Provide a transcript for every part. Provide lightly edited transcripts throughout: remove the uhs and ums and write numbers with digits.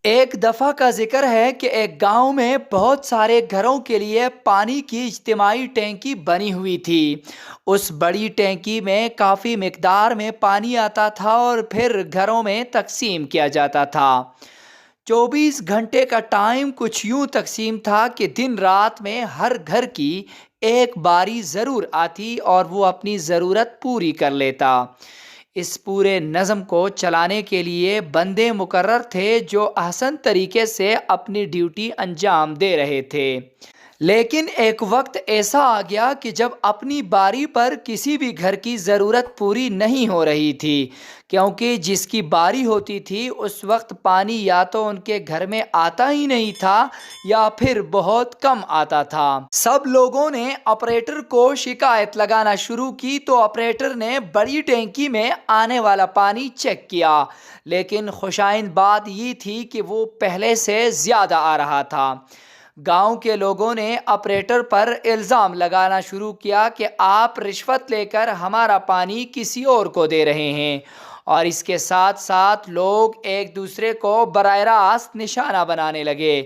ایک دفعہ کا ذکر ہے کہ ایک گاؤں میں بہت سارے گھروں کے لیے پانی کی اجتماعی ٹینکی بنی ہوئی تھی۔ اس بڑی ٹینکی میں کافی مقدار میں پانی آتا تھا اور پھر گھروں میں تقسیم کیا جاتا تھا۔ 24 گھنٹے کا ٹائم کچھ یوں تقسیم تھا کہ دن رات میں ہر گھر کی ایک باری ضرور آتی اور وہ اپنی ضرورت پوری کر لیتا۔ اس پورے نظم کو چلانے کے لیے بندے مقرر تھے جو احسن طریقے سے اپنی ڈیوٹی انجام دے رہے تھے۔ لیکن ایک وقت ایسا آ گیا کہ جب اپنی باری پر کسی بھی گھر کی ضرورت پوری نہیں ہو رہی تھی، کیونکہ جس کی باری ہوتی تھی اس وقت پانی یا تو ان کے گھر میں آتا ہی نہیں تھا یا پھر بہت کم آتا تھا۔ سب لوگوں نے آپریٹر کو شکایت لگانا شروع کی تو آپریٹر نے بڑی ٹینکی میں آنے والا پانی چیک کیا، لیکن خوشائند بات یہ تھی کہ وہ پہلے سے زیادہ آ رہا تھا۔ گاؤں کے لوگوں نے آپریٹر پر الزام لگانا شروع کیا کہ آپ رشوت لے کر ہمارا پانی کسی اور کو دے رہے ہیں، اور اس کے ساتھ ساتھ لوگ ایک دوسرے کو براہ راست نشانہ بنانے لگے۔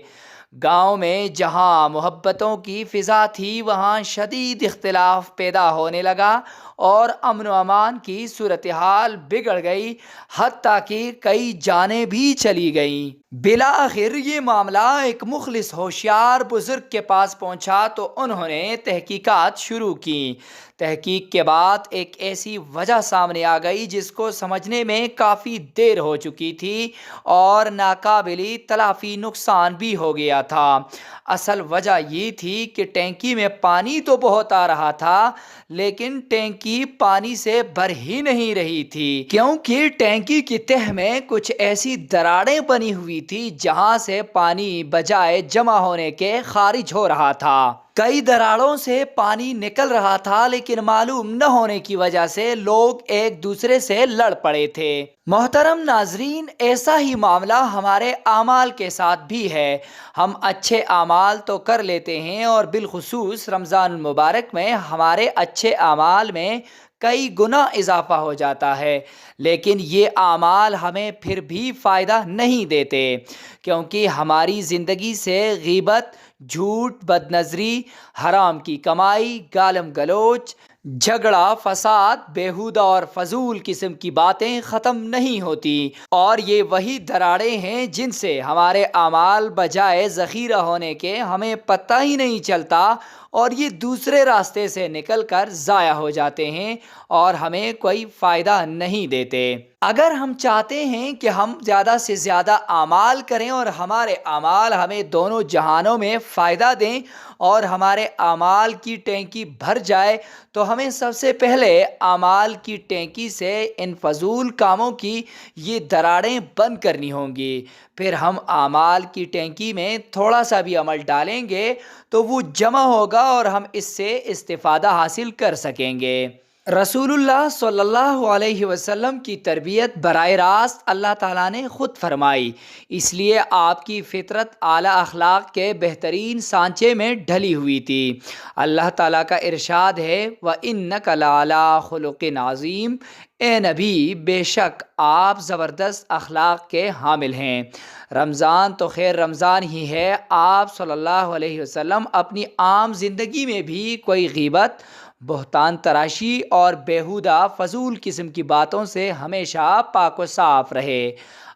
گاؤں میں جہاں محبتوں کی فضا تھی وہاں شدید اختلاف پیدا ہونے لگا اور امن و امان کی صورتحال بگڑ گئی، حتیٰ کہ کئی جانیں بھی چلی گئیں۔ بالآخر یہ معاملہ ایک مخلص ہوشیار بزرگ کے پاس پہنچا تو انہوں نے تحقیقات شروع کی۔ تحقیق کے بعد ایک ایسی وجہ سامنے آ گئی جس کو سمجھنے میں کافی دیر ہو چکی تھی اور ناقابل تلافی نقصان بھی ہو گیا تھا۔ اصل وجہ یہ تھی کہ ٹینکی میں پانی تو بہت آ رہا تھا لیکن ٹینکی پانی سے بھر ہی نہیں رہی تھی، کیونکہ ٹینکی کی تہہ میں کچھ ایسی دراڑیں بنی ہوئی تھی جہاں سے پانی بجائے جمع ہونے کے خارج ہو رہا تھا۔ کئی دراڑوں سے پانی نکل رہا تھا لیکن معلوم نہ ہونے کی وجہ سے لوگ ایک دوسرے سے لڑ پڑے تھے۔ محترم ناظرین، ایسا ہی معاملہ ہمارے اعمال کے ساتھ بھی ہے۔ ہم اچھے اعمال تو کر لیتے ہیں اور بالخصوص رمضان المبارک میں ہمارے اچھے اعمال میں کئی گنا اضافہ ہو جاتا ہے، لیکن یہ اعمال ہمیں پھر بھی فائدہ نہیں دیتے، کیونکہ ہماری زندگی سے غیبت، جھوٹ، بد نظری، حرام کی کمائی، گالم گلوچ، جھگڑا، فساد، بیہودہ اور فضول قسم کی باتیں ختم نہیں ہوتی، اور یہ وہی دراڑیں ہیں جن سے ہمارے اعمال بجائے ذخیرہ ہونے کے ہمیں پتہ ہی نہیں چلتا اور یہ دوسرے راستے سے نکل کر ضائع ہو جاتے ہیں اور ہمیں کوئی فائدہ نہیں دیتے۔ اگر ہم چاہتے ہیں کہ ہم زیادہ سے زیادہ اعمال کریں اور ہمارے اعمال ہمیں دونوں جہانوں میں فائدہ دیں اور ہمارے اعمال کی ٹینکی بھر جائے تو ہمیں سب سے پہلے اعمال کی ٹینکی سے ان فضول کاموں کی یہ دراڑیں بند کرنی ہوں گی۔ پھر ہم اعمال کی ٹینکی میں تھوڑا سا بھی عمل ڈالیں گے تو وہ جمع ہوگا اور ہم اس سے استفادہ حاصل کر سکیں گے۔ رسول اللہ صلی اللہ علیہ وسلم کی تربیت براہ راست اللہ تعالیٰ نے خود فرمائی، اس لیے آپ کی فطرت اعلیٰ اخلاق کے بہترین سانچے میں ڈھلی ہوئی تھی۔ اللہ تعالیٰ کا ارشاد ہے، وَإِنَّكَ لَعَلَىٰ خُلُقٍ عَظِيمٍ، اے نبی بے شک آپ زبردست اخلاق کے حامل ہیں۔ رمضان تو خیر رمضان ہی ہے، آپ صلی اللہ علیہ وسلم اپنی عام زندگی میں بھی کوئی غیبت، بہتان تراشی اور بیہودہ فضول قسم کی باتوں سے ہمیشہ پاک و صاف رہے۔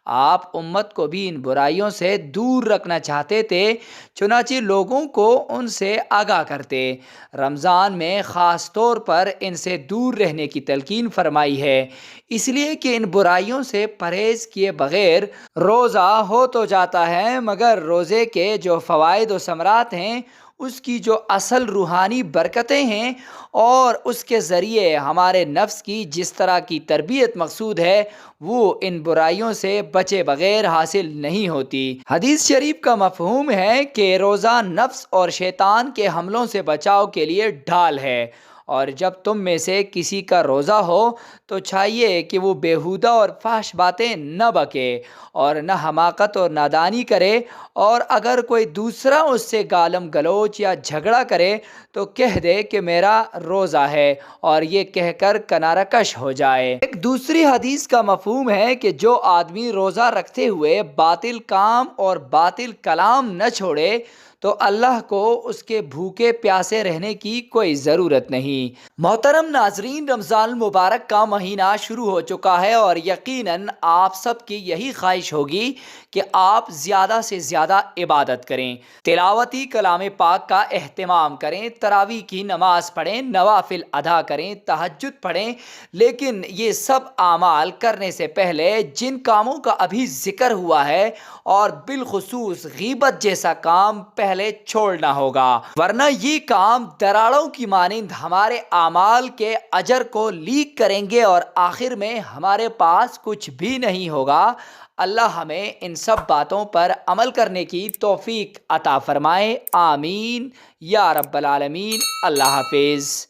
آپ امت کو بھی ان برائیوں سے دور رکھنا چاہتے تھے، چنانچہ لوگوں کو ان سے آگاہ کرتے۔ رمضان میں خاص طور پر ان سے دور رہنے کی تلقین فرمائی ہے، اس لیے کہ ان برائیوں سے پرہیز کیے بغیر روزہ ہو تو جاتا ہے، مگر روزے کے جو فوائد و ثمرات ہیں، اس کی جو اصل روحانی برکتیں ہیں اور اس کے ذریعے ہمارے نفس کی جس طرح کی تربیت مقصود ہے، وہ ان برائیوں سے بچے بغیر حاصل نہیں ہوتی۔ حدیث شریف کا مفہوم ہے کہ روزہ نفس اور شیطان کے حملوں سے بچاؤ کے لیے ڈھال ہے اور جب تم میں سے کسی کا روزہ ہو تو چاہیے کہ وہ بیہودہ اور فحش باتیں نہ بکے اور نہ حماقت اور نادانی کرے، اور اگر کوئی دوسرا اس سے گالم گلوچ یا جھگڑا کرے تو کہہ دے کہ میرا روزہ ہے، اور یہ کہہ کر کنارہ کش ہو جائے۔ ایک دوسری حدیث کا مفہوم ہے کہ جو آدمی روزہ رکھتے ہوئے باطل کام اور باطل کلام نہ چھوڑے تو اللہ کو اس کے بھوکے پیاسے رہنے کی کوئی ضرورت نہیں۔ محترم ناظرین، رمضان المبارک کا مہینہ شروع ہو چکا ہے اور یقیناً آپ سب کی یہی خواہش ہوگی کہ آپ زیادہ سے زیادہ عبادت کریں، تلاوتی کلام پاک کا اہتمام کریں، تراویح کی نماز پڑھیں، نوافل ادا کریں، تہجد پڑھیں، لیکن یہ سب اعمال کرنے سے پہلے جن کاموں کا ابھی ذکر ہوا ہے اور بالخصوص غیبت جیسا کام پہلے چھوڑنا ہوگا، ورنہ یہ کام دراڑوں کی مانند ہمارے اعمال کے اجر کو لیک کریں گے اور آخر میں ہمارے پاس کچھ بھی نہیں ہوگا۔ اللہ ہمیں ان سب باتوں پر عمل کرنے کی توفیق عطا فرمائے، آمین یا رب العالمین۔ اللہ حافظ۔